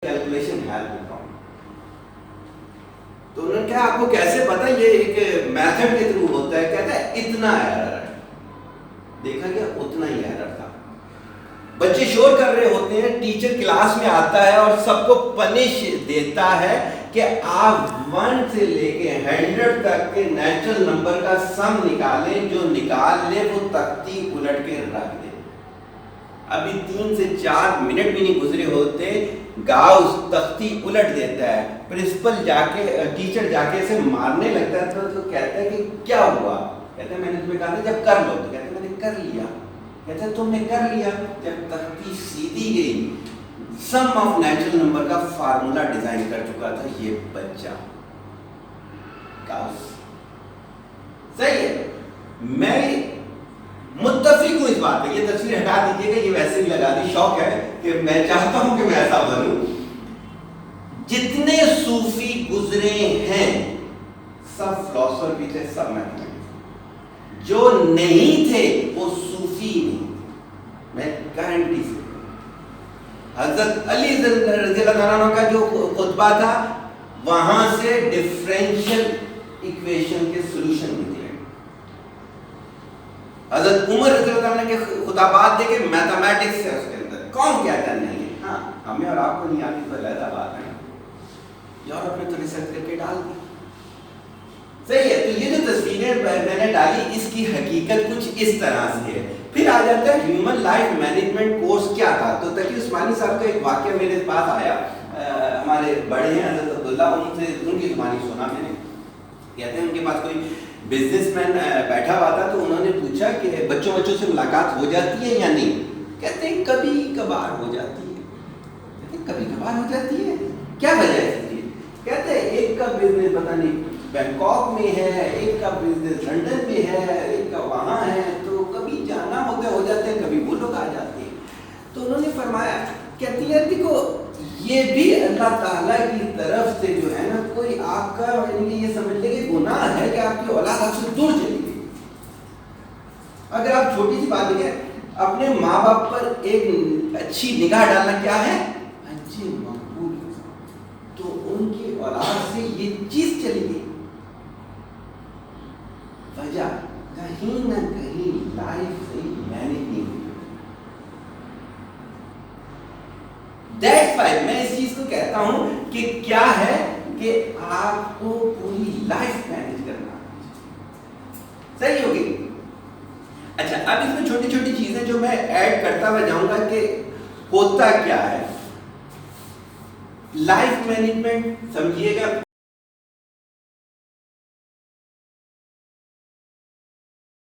Calculation ہے تو انہوں نے کہا آپ کو کیسے پتا؟ یہ ایک میتھڈ کے تھرو ہوتا ہے. کہتا ہے اتنا ایرر ہے. دیکھا گیا اتنا ہی ایرر تھا. بچے شور کر رہے ہوتے ہیں, ٹیچر کلاس میں آتا ہے اور سب کو پنش دیتا ہے کہ آپ 1 سے لے کے 100 تک کے نیچرل نمبر کا سم نکالیں, جو نکال لے وہ تختی الٹ کے رکھ دے. ابھی 3 سے 4 منٹ بھی نہیں گزرے ہوتے, گاؤس تختی الٹ دیتا ہے. پرنسپل جا کے ٹیچر جا کے اسے مارنے لگتا ہے تو کہتا ہے کہ کیا ہوا؟ کہتا ہے میں نے تمہیں کہا تھا جب کر لو. تو کہتا ہے میں نے کر لیا. کہتا ہے تم نے کر لیا. جب تختی سیدھی گئی, سم آف نیچرل نمبر کا فارمولا ڈیزائن کر چکا تھا یہ بچہ. گاؤس صحیح ہے. میں متفق ہوں اس بات پہ. یہ تصویر ہٹا دیجیے گا, یہ ویسے بھی لگا دی. شوق ہے کہ میں چاہتا ہوں کہ میں ایسا بنوں. جتنے صوفی گزرے ہیں سب فلاسفر بھی تھے, سب میتھمیٹکس. جو نہیں تھے وہ صوفی نہیں تھے. میں گارنٹی سے, حضرت علی رضی اللہ عنہ کا جو خطبہ تھا وہاں سے ڈفرینشیل ایکویشن کے سولوشن نکلے. حضرت عمر رضی اللہ عنہ کے خطابات دیکھے میتھمیٹکس ہے اس کے اندر. کون کہتا نہیں ہے؟ ہاں ہمیں اور آپ کو نہیں آتی تو علیحدہ بات ہے. یورپ نے تو ریسرچ کر کے ڈال دی. صحیح ہے. تو یہ جو تصویریں میں نے ڈالی اس کی حقیقت کچھ اس طرح سے ہے. پھر آ جاتا ہے ہیومن لائف مینجمنٹ کورس کیا تھا. تو تقی عثمانی صاحب کا ایک واقعہ میرے پاس آیا. ہمارے بڑے ہیں حضرت عبداللہ, ان کی زبانی سنا میں نے. کہتے ہیں ان کے پاس کوئی بزنس مین بیٹھا ہوا تھا تو انہوں نے پوچھا کہ بچوں سے ملاقات ہو جاتی ہے یا نہیں؟ کہتے ہیں کبھی کبھار ہو جاتی ہے. کہتے ہیں کبھی کبھار ہو جاتی ہے, کیا وجہ ہے اس کی؟ کہتے ہیں ایک کا بزنس پتہ نہیں بینکاک میں ہے, ایک کا بزنس لنڈن میں ہے, ایک کا وہاں ہے, تو کبھی جانا ہوتا ہو جاتے ہیں, کبھی وہ لوگ آ جاتے ہیں. تو انہوں نے فرمایا کہتی ہے دیکھو یہ بھی اللہ تعالیٰ کی طرف سے جو ہے نا کوئی آپ کا یہ سمجھ لے کہ گناہ ہے کہ آپ کی اولاد آپ سے دور چلی گئی. اگر آپ چھوٹی سی بات ہے اپنے ماں باپ پر ایک اچھی نگاہ ڈالنا کیا ہے اچھی مقبول, تو ان کی اولاد سے یہ چیز چلی گئی. وجہ کہیں نہ کہیں لائف سے مینج نہیں ہوئی. That's why میں اس چیز کو کہتا ہوں کہ کیا ہے کہ آپ کو پوری لائف مینج کرنا صحیح ہوگی. اچھا اب اس میں چھوٹی چھوٹی چیزیں جو میں ایڈ کرتا ہوا جاؤں گا کہ ہوتا کیا ہے. لائف مینجمنٹ سمجھیے گا